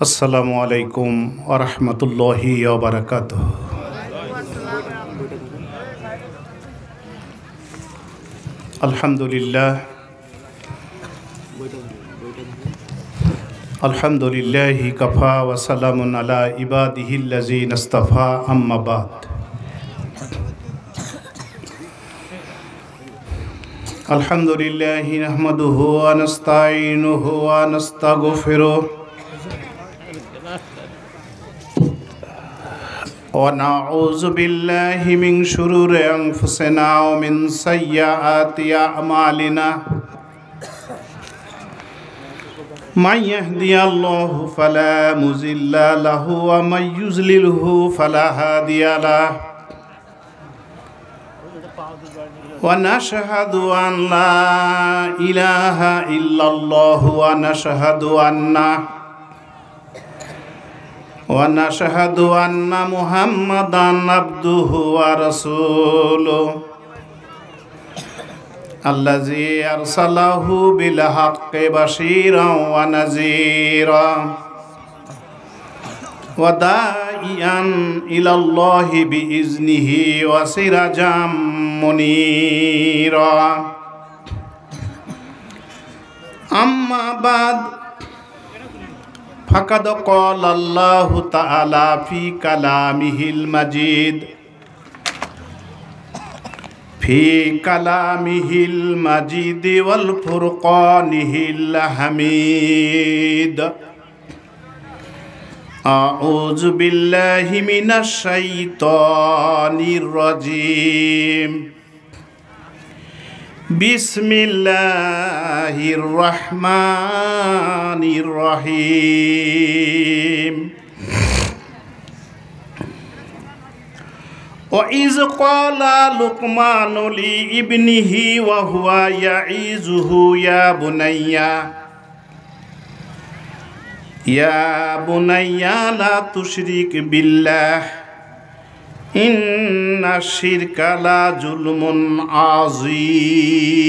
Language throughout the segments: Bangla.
আসসালামু আলাইকুম ওয়া রাহমাতুল্লাহি ওয়া বারাকাতুহু। আলহামদুলিল্লাহ আলহামদুলিল্লাহি কাফা ওয়া সালামুন আলা ইবাদিহিল্লাযিনা ইসতাফা, আম্মা বাদ। আলহামদুলিল্লাহি নাহমাদুহু ওয়া নাস্তাঈনুহু ওয়া নাস্তাগফিরুহু ونعوذ بالله من شرور أنفسنا ومن سيئات أعمالنا من يهدي الله فلا مضل له ومن يضلله فلا هادي له ونشهد أن لا إله إلا الله ونشهد أن محمدًا عبده ورسوله الذي أرسله بالحق بشيرا ونذيرا وداعيا إلى الله بإذنه وسراجا منيرا. أما بعد، فقد قال الله تعالى في كلامه المجيد والفرقانه الحميد. أعوذ بالله من الشيطان الرجيم. بسم الله الرحمن الرحيم. وإذ قال لقمان لابنه وهو يعظه يا بني لا تشرك بالله إن الشرك لظلم عظيم.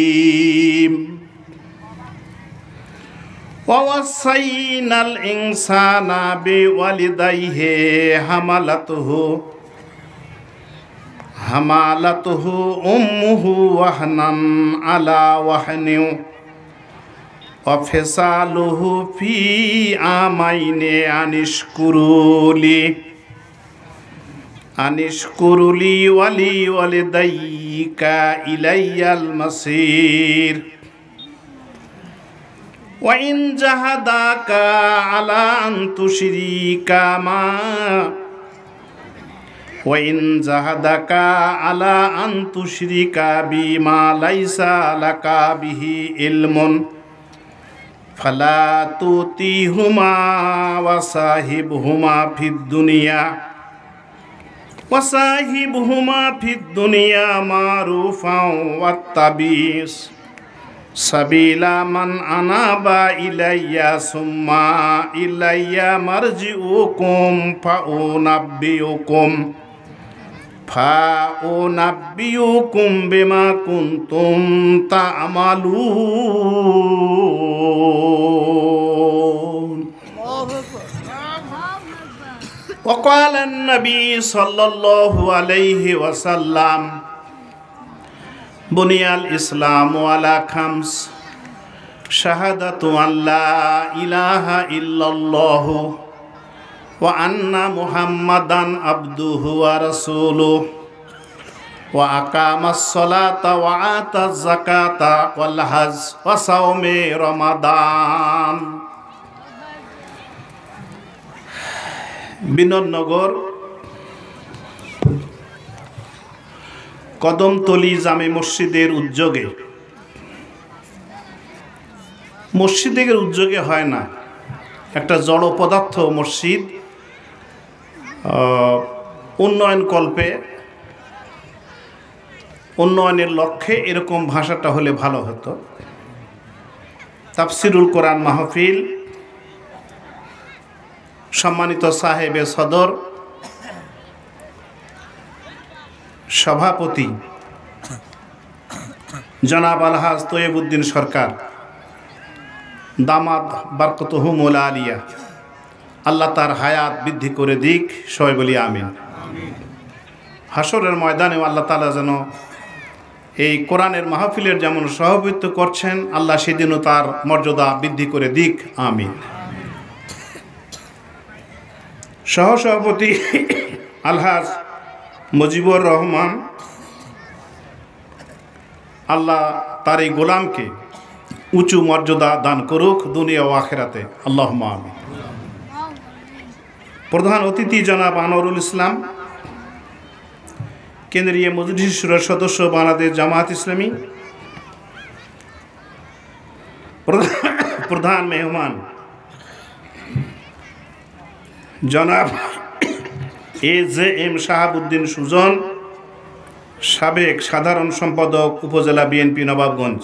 ووصينا الإنسان بوالديه حملته أمه وهنا على وهن وفصاله في عامين أن اشكر لي ولوالديك إلي المصير. وإن جاهداك على أن تشرك بما ليس لك به علم فلا تطعهما وصاحبهما في الدنيا معروفا واتبع سبيل من أناب إلي ثم إلي مرجعكم فأنبئكم بما كنتم تعملون. وقال النبي صلى الله عليه وسلم: بني الإسلام على خمس: شهادة أن لا إله إلا الله وأن محمدًا عبده ورسوله وأقام الصلاة وآتى الزكاة والحج وصوم رمضان. বিনোদনগর কদমতলী জামে মসজিদের উদ্যোগে হয় না, একটা জড় পদার্থ মসজিদ উন্নয়নের লক্ষ্যে এরকম ভাষাটা হলে ভালো হতো। তাফসিরুল কোরআন মাহফিল, সম্মানিত সাহেবে সদর, সভাপতি জনাব আলহাজ তৈয়বউদ্দিন সরকার, দামাত বারকতুহুমুল আলিয়া, আল্লাহ তার হায়াত বৃদ্ধি করে দিক, সবাই বলি আমিন। হাসরের ময়দানেও আল্লাহ তাআলা যেন এই কোরআনের মাহফিলের যেমন সভাপতিত্ব করছেন, আল্লাহ সেদিনও তার মর্যাদা বৃদ্ধি করে দিক, আমিন। সহসভাপতি আলহাজ মুজিবুর রহমান, আল্লাহ তার এই গোলামকে উঁচু মর্যাদা দান করুক দুনিয়া ও আখিরাতে, আল্লাহুম্মা আমিন। প্রধান অতিথি জনাব আনোয়ারুল ইসলাম, কেন্দ্রীয় মজলিস শুরার সদস্য, বাংলাদেশ জামায়াত ইসলামী। প্রধান মেহমান জনাব AJM শাহাবুদ্দিন সুজন, সাবেক সাধারণ সম্পাদক, উপজেলা বিএনপি নবাবগঞ্জ।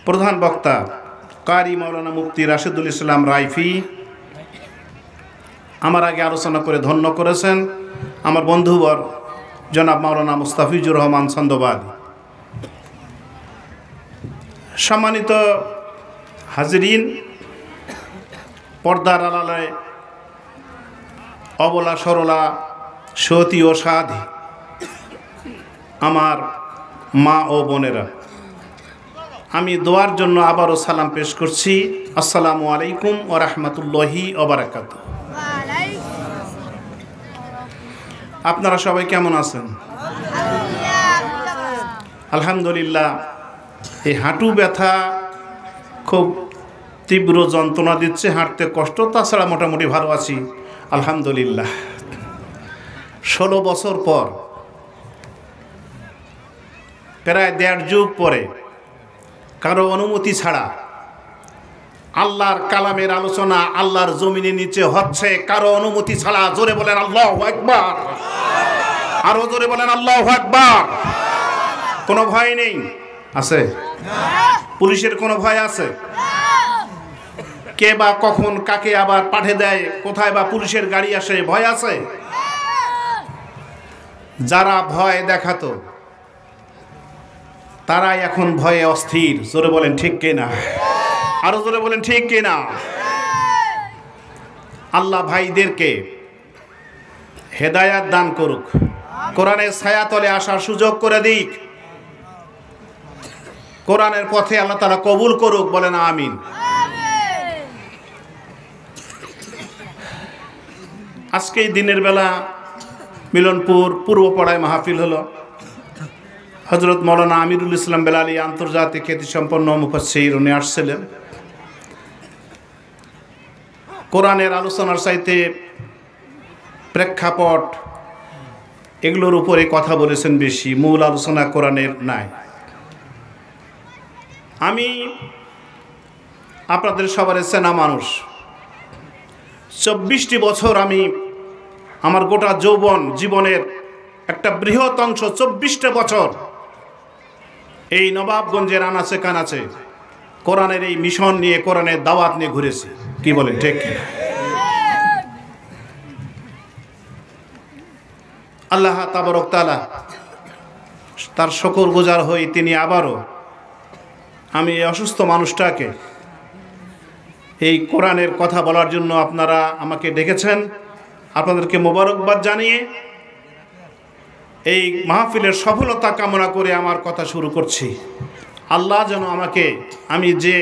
প্রধান বক্তা কারি মাওলানা মুফতি রাশেদুল ইসলাম রাইফি। আমার আগে আলোচনা করে ধন্য করেছেন আমার বন্ধুবর জনাব মাওলানা মুস্তাফিজুর রহমান ছন্দবাদী। সম্মানিত হাজিরিন, পর্দার আড়ালে অবলা সরলা সতী ও সাধী আমার মা ও বোনেরা, আমি দোয়ার জন্য আবারও সালাম পেশ করছি। আসসালামু আলাইকুম ওয়া রাহমাতুল্লাহি ওয়া বারাকাতুহু। আপনারা সবাই কেমন আছেন? আলহামদুলিল্লাহ। এই হাঁটু ব্যথা খুব তীব্র যন্ত্রণা দিচ্ছে, হাঁটতে কষ্ট, তাছাড়া মোটামুটি ভালো আছি আলহামদুলিল্লাহ। 16 বছর পর, প্রায় 1.5 যুগ পরে, কারো অনুমতি ছাড়া আল্লাহর কালামের আলোচনা আল্লাহর জমিনের নিচে হচ্ছে, কারো অনুমতি ছাড়া। জোরে বলেন আল্লাহু আকবার, আরো জোরে বলেন আল্লাহু আকবার। কোনো ভয় নেই? আছে? পুলিশের কোনো ভয় আছে? কে বা কখন কাকে আবার পাঠিয়ে দেয়, কোথায় বা পুলিশের গাড়ি আসে, ভয় আছে? যারা ভয় দেখাতো তারাই এখন ভয়ে অস্থির। জোরে বলেন ঠিক কিনা? আরো জোরে বলেন ঠিক কিনা? আল্লাহ ভাইদেরকে হেদায়াত দান করুক, কোরআনের ছায়াতলে আসার সুযোগ করে দিক, কোরআনের পথে আল্লাহ তাআলা কবুল করুক, বলেন আমিন। আজকে এই দিনের বেলা মিলনপুর পূর্বপাড়ায় মাহফিল হলো। হযরত মাওলানা আমিরুল ইসলাম বেলালী আন্তর্জাতিক খ্যাতিসম্পন্ন মুফাসসির, উনি আসছিলেন। কোরআনের আলোচনার চাইতে প্রেক্ষাপট এগুলোর উপরে কথা বলেছেন বেশি, মূল আলোচনা কোরআনের নাই। আমি আপনাদের সবার চেনা মানুষ। 24টি বছর আমি আমার গোটা যৌবন জীবনের একটা বৃহৎ অংশ, 24টা বছর এই নবাবগঞ্জের আনাচে কানাচে কোরআনের এই মিশন নিয়ে, কোরআনের দাওয়াত নিয়ে ঘুরেছি। কি বলেন ঠিক কিনা? আল্লাহ তাবারক তাআলা তার শুকরগুজার হই, তিনি আবারও আমি এই অসুস্থ মানুষটাকে এই কোরআনের কথা বলার জন্য আপনারা আমাকে ডেকেছেন। আপনাদেরকে মোবারকবাদ জানিয়ে এই মাহফিলের সফলতা কামনা করে আমার কথা শুরু করছি। আল্লাহ যেন আমাকে, আমি যে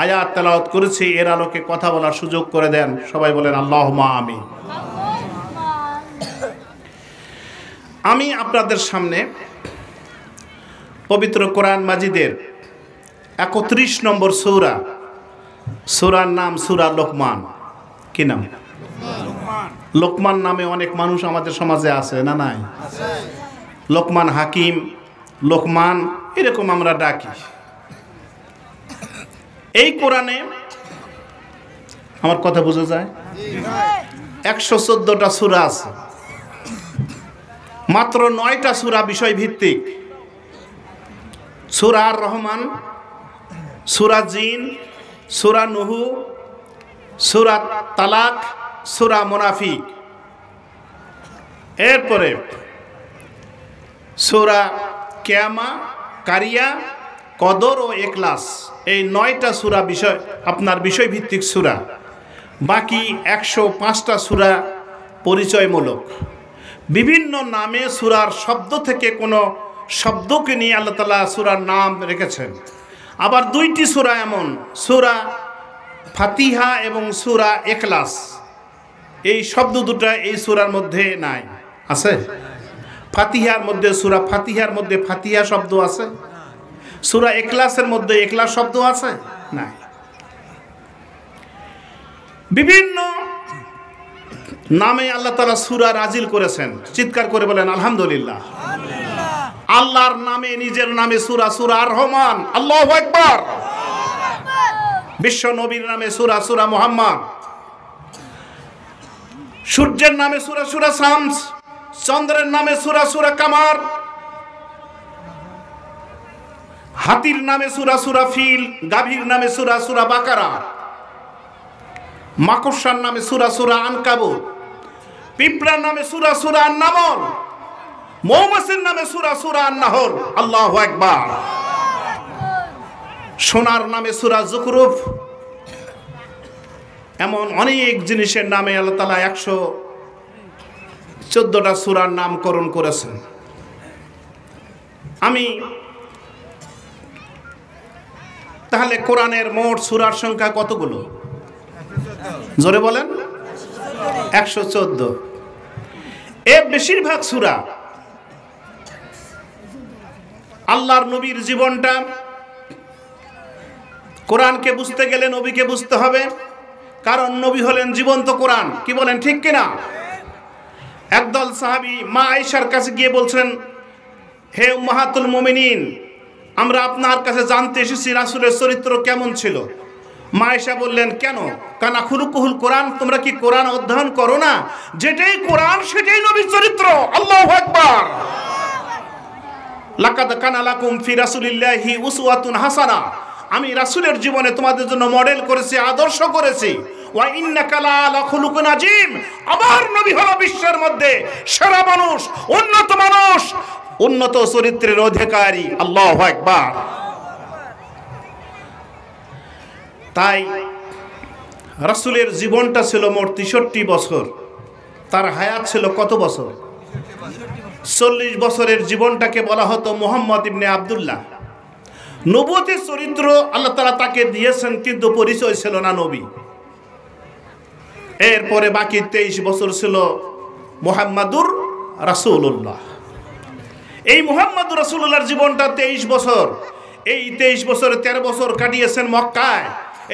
আয়াত তেলাওয়াত করেছি এর আলোকে কথা বলার সুযোগ করে দেন। সবাই বলেন আল্লাহুম্মা আমিন। আমি আপনাদের সামনে পবিত্র কোরআন মাজিদের 31 নম্বর সূরা, সূরার নাম সূরা লোকমান। কি নাম? লোকমান নামে অনেক মানুষ আমাদের সমাজে আছে না? নাই? লোকমান হাকিম, লোকমান, এরকম আমরা ডাকি। এই কোরআনে আমার কথা বোঝা যায়? 114টা সূরা আছে, মাত্র 9টা সূরা বিষয় ভিত্তিক। সূরা আর রহমান, সূরা জিন, সূরা নূহ, সূরা তালাক, সূরা মুনাফিক, এরপরে সূরা কিয়ামা, কারিয়া, কদর ও ইখলাস। এই 9টা সূরা বিষয়, আপনার বিষয় ভিত্তিক সূরা। বাকি 105টা সূরা পরিচয়মূলক। বিভিন্ন নামে সূরার শব্দ থেকে কোনো শব্দকে নিয়ে আল্লাহ তাআলা সূরার নাম রেখেছেন। আবার 2টি সূরা এমন, সূরা ফাতিহা এবং সূরা ইখলাস, এই শব্দ দুটো এই সূরার মধ্যে নাই। আছে? ফাতিহার মধ্যে, সূরা ফাতিহার মধ্যে ফাতিহা শব্দ আছে? সূরা ইখলাসের মধ্যে ইখলাস শব্দ আছে? নাই। বিভিন্ন নামে আল্লাহ তাআলা সূরা নাজিল করেছেন। চিৎকার করে বলেন আলহামদুলিল্লাহ। আল্লাহর নামে, নিজের নামে সূরা, সূরা আর রহমান, আল্লাহু আকবার। বিশ্ব নবীর নামে সূরা, সূরা মুহাম্মদ। সূর্যের নামে সূরা, সূরা শামস। চন্দ্রের নামে সূরা, সূরা কামার। হাতির নামে সূরা, সূরা ফিল। গাভীর নামে সূরা, সূরা বাকারা। মাকড়সার নামে সূরা, সূরা আনকাবুত। পিঁপড়ার নামে সূরা, সূরা আন-নামল। মৌমাছির নামে সূরা, সূরা আন-নাহল। আল্লাহু আকবার। সোনার নামে সূরা যুখরুফ। এমন অনেক জিনিসের নামে আল্লাহ তাআলা 114টা সূরার নামকরণ করেছেন। তাহলে কোরআনের মোট সূরার সংখ্যা কতগুলো? জোরে বলেন। 114। এর বেশিরভাগ সূরা আল্লাহর নবীর জীবনটা, কোরআনকে বুঝতে গেলে নবীকে বুঝতে হবে, কারণ নবী হলেন জীবন্ত কোরআন। কি বলেন, ঠিক কিনা? একদল সাহাবী মা আয়েশার কাছে গিয়ে বলছেন, হে উম্মাহাতুল মুমিনিন, আমরা আপনার কাছে জানতে এসেছি রাসূলের চরিত্র কেমন ছিল। মা আয়েশা বললেন, কেন? কানা খুলুকুহুল কোরআন, তোমরা কি কোরআন অধ্যয়ন করো না? যেটাই কোরআন সেটাই নবীর চরিত্র। আল্লাহু আকবার। লাকাদ কানা লাকুম ফি রাসূলিল্লাহি উসওয়াতুন হাসানা, আমি রাসূলের জীবনে তোমাদের জন্য মডেল করেছি, আদর্শ করেছি। ওয়া ইন্নাকা লাআলা খুলুকুন আযীম, আমার নবী হলো বিশ্বের মধ্যে সেরা মানুষ, উন্নত চরিত্রের অধিকারী। আল্লাহু আকবার। তাই রাসূলের জীবনটা ছিল মোট 63 বছর। তার হায়াত ছিল কত বছর? 40 বছরের জীবনটাকে বলা হতো মুহাম্মদ ইবনে আব্দুল্লাহ। নবুয়তের চরিত্র আল্লাহ তাআলা তাকে দিয়েছেন, কিন্তু পরিচয় ছিল না নবী। এরপরে বাকি 23 বছর ছিল মুহাম্মাদুর রাসূলুল্লাহ। এই মুহাম্মাদুর রাসূলুল্লাহর জীবনটা 23 বছর। এই 23 বছরে 13 বছর কাটিয়েছেন মক্কায়।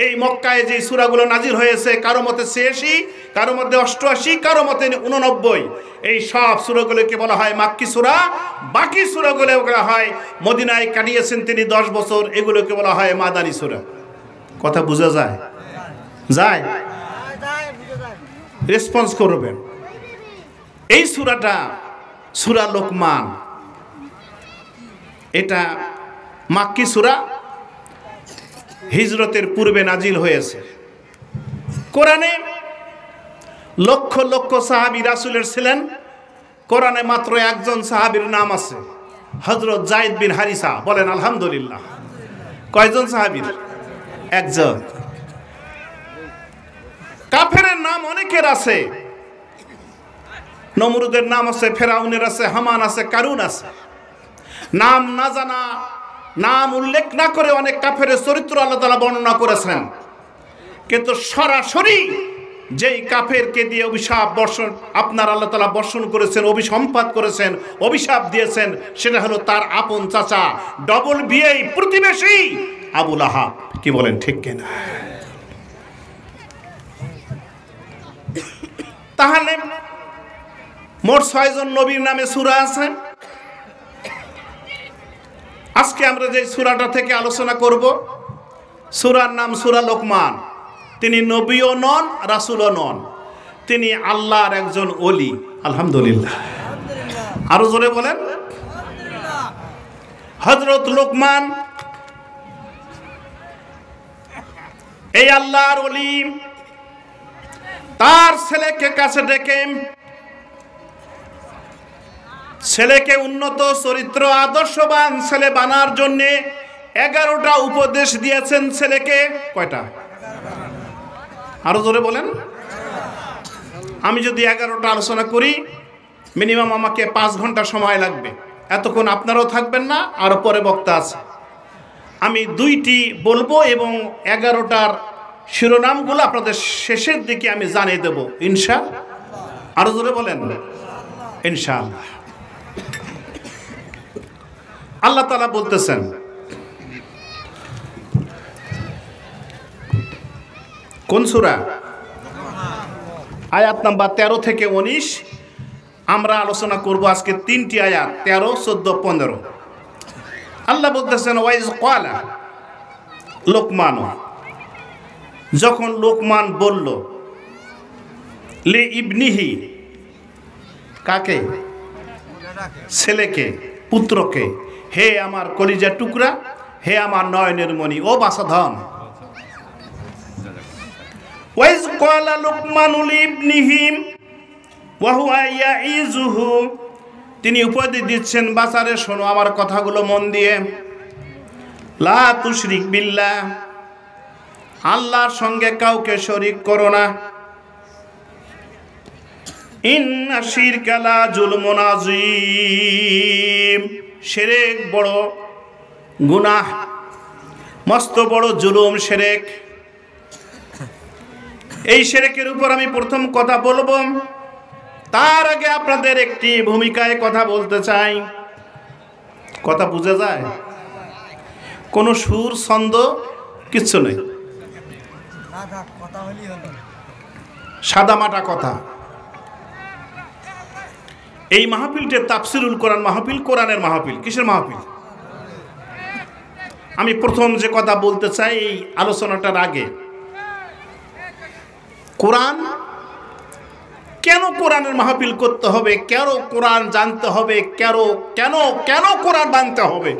এই মক্কায় যে সূরাগুলো নাজিল হয়েছে, কারো মতে 86, কারো মতে 88, কারো মতে 89, এই সব সূরাগুলোকে বলা হয় মাক্কি সূরা। বাকি সূরাগুলো বলা হয় মদিনায় কাটিয়েছেন তিনি 10 বছর, এগুলোকে বলা হয় মাদানী সূরা। কথা বোঝা যায়? যায়? রেসপন্স করবেন। এই সূরাটা সূরা লোকমান, এটা মাক্কি সূরা, হিজরতের পূর্বে নাজিল হয়েছে। কোরআনে লক্ষ লক্ষ সাহাবী রাসূলের ছিলেন, কোরআনে মাত্র একজন সাহাবীর নাম আছে, হযরত যায়েদ বিন হারিসা। বলেন আলহামদুলিল্লাহ। কয়জন সাহাবীর? একজন। কাফেরের নাম অনেকের আছে, নমরুদের নাম আছে, ফেরাউনের আছে, হামান আছে, কারুন আছে। নাম না জানা, নাম উল্লেখ না করে অনেক কাফেরের চরিত্র আল্লাহ তাআলা বর্ণনা করেছেন, কিন্তু সরাসরি যেই কাফেরকে দিয়ে অভিশাপ বর্ষণ আপনার আল্লাহ তাআলা বর্ষণ করেছেন, অভিসম্পাত করেছেন, অভিশাপ দিয়েছেন, সেটা হলো তার আপন চাচা, ডবল বিয়ে প্রতিবেশী আবু লাহাব। কি বলেন, ঠিক কিনা? তাহলে মোট 6 জন নবীর নামে সূরা আছে। আজকে আমরা যে সূরাটা থেকে আলোচনা করব, সূরার নাম সূরা লোকমান। তিনি নবীও নন, রাসূলও নন, তিনি আল্লাহর একজন ওলি। আলহামদুলিল্লাহ। আরো জোরে বলেন। হযরত লোকমান এই আল্লাহর ওলি তার ছেলেকে কাছে ডেকে ছেলেকে উন্নত চরিত্র আদর্শবান ছেলে বানার জন্য 11টা উপদেশ দিয়েছেন ছেলেকে। কয়টা? আরো জোরে বলেন। আমি যদি 11টা আলোচনা করি মিনিমাম আমাকে 5 ঘন্টা সময় লাগবে। এতক্ষণ আপনারাও থাকবেন না, আর পরে বক্তা আছে। আমি 2টি বলবো এবং 11টার শিরোনামগুলো আপনাদের শেষের দিকে আমি জানিয়ে দেব ইনশাআল্লাহ। আরো জোরে বলেন ইনশাআল্লাহ। আল্লাহ তাআলা বলতেছেন, কোন সূরা? আয়াত নাম্বার 13 থেকে 19 আমরা আলোচনা করব আজকে। 3টি আয়াত, 13, 14, 15। আল্লাহ বলতেছেন, ওয়াইজ ক্বালা লোকমান, যখন লোকমান বলল লি ইবনিহি, কাকে? ছেলেকে, পুত্রকে, হে আমার কলিজার টুকরা, হে আমার নয়নের মণি, ও বাছাধন। ওয়াইজ ক্বালা লোকমানু লিবনিহি ওয়া হুয়া ইয়াইজুহু, তিনি উপদেশ দিচ্ছেন, বাছারে শোনো আমার কথাগুলো মন দিয়ে। লা তুশরিক বিল্লাহ, আল্লাহর সঙ্গে কাউকে শরীক করো না। ইন্না শিরকা লা যুলমুন আযীম, শিরক বড় গুনাহ, মস্ত বড় জুলুম শিরক। এই শিরকের উপর আমি প্রথম কথা বলবো। তার আগে আপনাদের একটি ভূমিকায় কথা বলতে চাই। কথা বুঝা যায়? কোনো সুর ছন্দ কিচ্ছু নেই, সাদামাটা কথা। এই মাহফিলটা তাফসিরুল কোরআন মাহফিল, কোরআনের মাহফিল। কিসের মাহফিল? আমি প্রথম যে কথা বলতে চাই এই আলোচনাটার আগে, কোরআন কেন কোরআনের মাহফিল করতে হবে, কেন কোরআন জানতে হবে, কেন কেন কেন কোরআন মানতে হবে,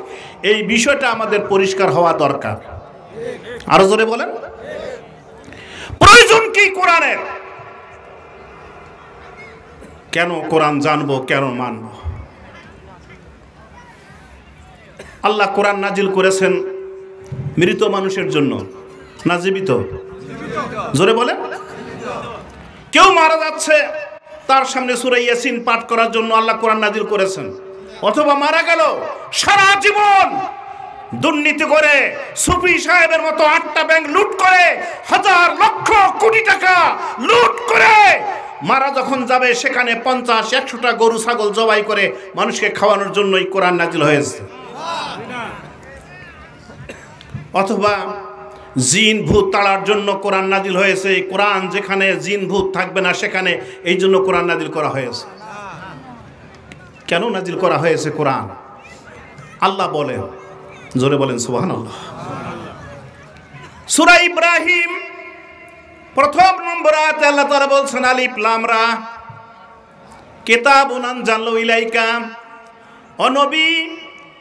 এই বিষয়টা আমাদের পরিষ্কার হওয়া দরকার। আরো জোরে বলেন, প্রয়োজন কি কোরআনের? কেন কোরআন জানবো, কেন মানব? আল্লাহ কোরআন নাজিল করেছেন মৃত মানুষের জন্য, না জীবিত? জোরে বলেন। কেউ মারা যাচ্ছে, তার সামনে সূরা ইয়াসিন পাঠ করার জন্য আল্লাহ কোরআন নাজিল করেছেন। অথবা মারা গেল, সারা জীবন দুর্নীতি করে, সুফি সাহেবের মতো 8টা ব্যাংক লুট করে, হাজার লক্ষ কোটি টাকা লুট করে মারা যখন যাবে, সেখানে 50-100টা গরু ছাগল জবাই করে মানুষকে খাওয়ানোর জন্যই কোরআন নাজিল হয়েছে। অথবা জিন ভূত তাড়ার জন্য কোরআন নাজিল হয়েছে। কোরআন যেখানে জিন ভূত থাকবে না সেখানে, এই জন্য কোরআন নাজিল করা হয়েছে। কেন নাজিল করা হয়েছে কোরআন? আল্লাহ বলেন, জোরে বলেন সুবহানাল্লাহ। সূরা ইব্রাহিম প্রথম নম্বর আয়াতে আল্লাহ তাআলা বলছেন, আলিফ লাম রা কিতাবুন আনজালনাহু ইলাইকা, ও নবী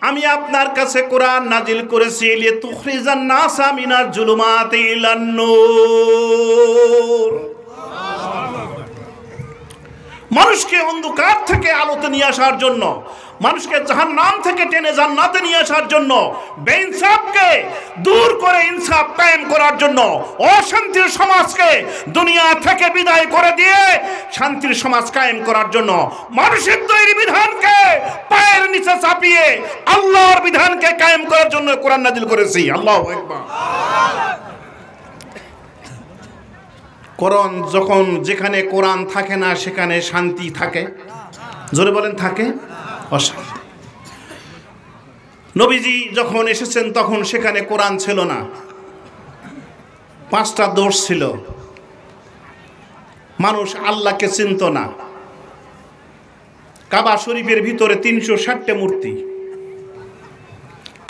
আমি আপনার কাছে কোরআন নাজিল করেছি, লিতুখরিজান নাসা মিনাজ জুলুমাতি ইলান নূর, মানুষকে অন্ধকার থেকে আলোতে নিয়ে আসার জন্য, মানুষকে জাহান্নাম থেকে টেনে জান্নাতে নিয়ে আসার জন্য, বেইনসাফকে দূর করে ইনসাফ কায়েম করার জন্য, অশান্তির সমাজকে দুনিয়া থেকে বিদায় করে দিয়ে শান্তির সমাজ কায়েম করার জন্য, মানুষের তৈরি বিধানকে পায়ের নিচে চাপিয়ে আল্লাহর বিধানকে কায়েম করার জন্য কোরআন নাজিল করেছি। আল্লাহু আকবার। কোরআন যখন, যেখানে কোরআন থাকে না সেখানে শান্তি থাকে। জোরে বলেন, থাকে অশান্তি। নবীজি যখন এসেছেন তখন সেখানে কোরআন ছিল না, 5টা দোষ ছিল। মানুষ আল্লাহকে চিনত না। কাবা শরীফের ভিতরে 360টা মূর্তি।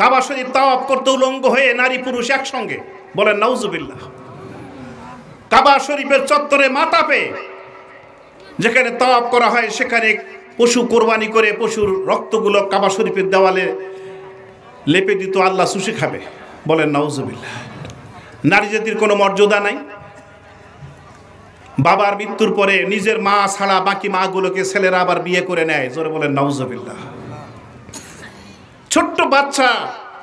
কাবা শরীফ তাওয়াফ করতে উলঙ্গ হয়ে নারী পুরুষ একসঙ্গে, বলেন নাউজুবিল্লাহ। কাবা শরীফের চত্বরে মাতাপে যেখানে তাওয়াফ করা হয় সেখানে পশু কোরবানি করে পশুর রক্তগুলো কাবা শরীফের দেওয়ালে লেপে দিত, আল্লাহ চুষে খাবে, বলেন নাউজুবিল্লাহ। নারী জাতির কোনো মর্যাদা নাই। বাবার মৃত্যুর পরে নিজের মা ছাড়া বাকি মাগুলোকে ছেলেরা আবার বিয়ে করে নেয়, জোরে বলেন নাউজুবিল্লাহ। ছোট্ট বাচ্চা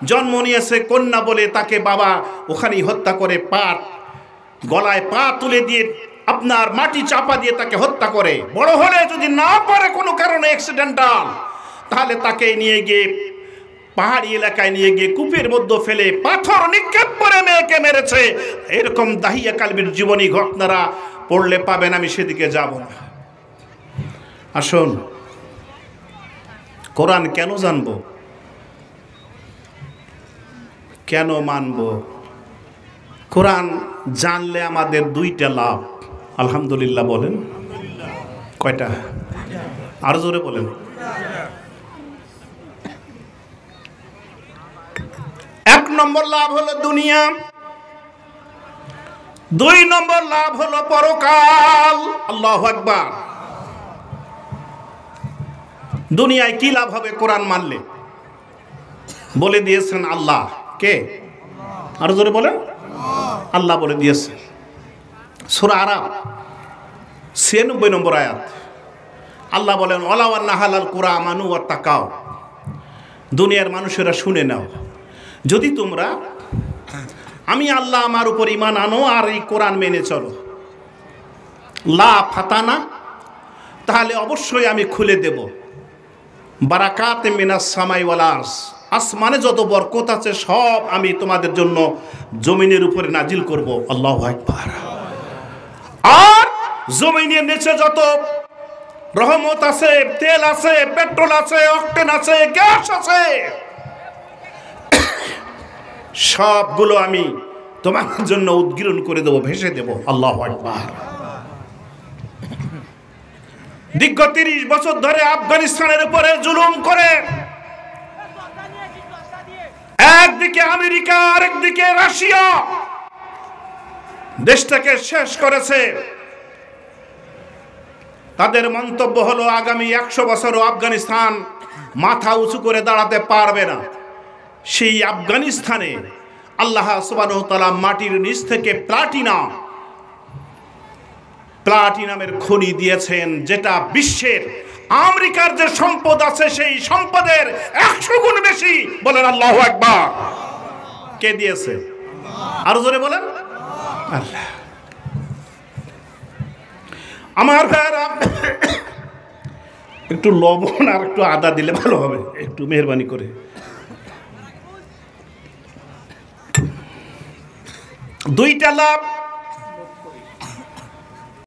জন্ম নিয়েছে কন্যা বলে তাকে বাবা ওখানেই হত্যা করে, পাট গলায় পা তুলে দিয়ে আপনার মাটি চাপা দিয়ে তাকে হত্যা করে, বড় হলে যদি না পারে কোনো কারণে অ্যাক্সিডেন্টাল, তাহলে তাকে নিয়ে গিয়ে পাহাড়ি এলাকায় নিয়ে গিয়ে কূপের মধ্যে ফেলে পাথর নিক্ষেপ করে মেয়েকে মেরেছে। এরকম দাহিয়া কালবির জীবনী ঘটনারা পড়লে পাবেন, আমি সেদিকে যাব না। আসুন, কোরআন কেন জানবো, কেন মানব? কোরআন জানলে আমাদের দুইটা লাভ। আলহামদুলিল্লাহ বলেন। কয়টা? আরো জোরে বলেন। এক নম্বর লাভ হলো দুনিয়া, দুই নম্বর লাভ হলো পরকাল। আল্লাহু আকবার। দুনিয়ায় কি লাভ হবে কোরআন মানলে? বলে দিয়েছেন আল্লাহ। কে? আরো জোরে বলেন। আল্লাহ বলে দিয়েছেন। সূরা আরাফ 96 নম্বর আয়াত। আল্লাহ বলেন, ওয়ালাউ আন্না হালাল কুরা আমানু ওয়াত্তাকাও। দুনিয়ার মানুষেরা শুনে নাও, যদি তোমরা আমি আল্লাহ আমার উপর ঈমান আনো আর এই কোরআন মেনে চলো, লা ফাতানা, তাহলে অবশ্যই আমি খুলে দেব বারাকাতে মিনাস সামাই ওয়াল আরজ, আসমানে যত বরকত আছে সব আমি তোমাদের জন্য জমিনের উপরে নাজিল করব। আল্লাহু আকবার। আর জমিনের নিচে যত রহমত আছে, তেল আছে, পেট্রোল আছে, অকটেন আছে, গ্যাস আছে, সবগুলো আমি তোমাদের জন্য উদ্গীরণ করে দেব, ভেসে দেব। আল্লাহু আকবার। দীর্ঘ 30 বছর ধরে আফগানিস্তানের উপরে জুলুম করে একদিকে আমেরিকা আরেকদিকে রাশিয়া দেশটাকে শেষ করেছে। তাদের মন্তব্য হলো আগামী 100 বছরও আফগানিস্তান মাথা উঁচু করে দাঁড়াতে পারবে না। সেই আফগানিস্তানে আল্লাহ সুবহানাহু ওয়া তাআলা মাটির নিচ থেকে প্লাটিনামের খনি দিয়েছেন, যেটা বিশ্বের আমেরিকার যে সম্পদ আছে সেই সম্পদের 100 গুণ বেশি। বলেন আল্লাহু আকবার। কে দিয়েছে? আরো জোরে বলেন। আল্লাহ। আমার ভাইরা, একটু লবণ আর একটু আদা দিলে ভালো হবে, একটু মেহরবানি করে। দুইটা লাভ।